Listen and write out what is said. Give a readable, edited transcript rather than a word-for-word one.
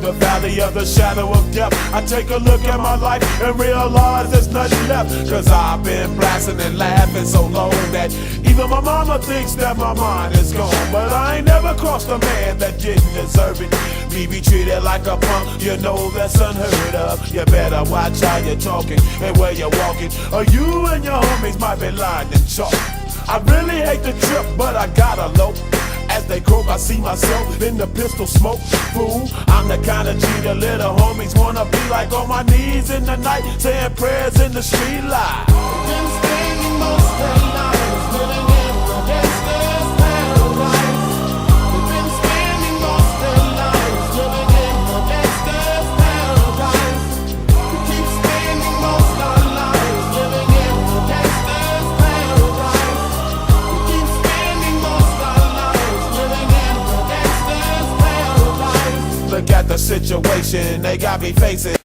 the valley of the shadow of death. I take a look at my life and realize there's nothing left. Cause I've been blasting and laughing so long that even my mama thinks that my mind is gone. But I ain't never crossed a man that didn't deserve it. Me be treated like a punk, you know that's unheard of. You better watch how you're talking and where you're walking, or you and your homies might be lying in chalk. I really hate the trip, but I gotta low. As they croak, I see myself in the pistol smoke. Fool, I'm the kind of G the little homies wanna be like, on my knees in the night, saying prayers in the street light. Been spending most their lives living in a gangster's paradise. They've been spending most their lives living in a gangster's paradise. We keep spending most our lives living in a gangster's paradise. We keep spending most our lives living in a gangster's paradise. Look at the situation they got me facing.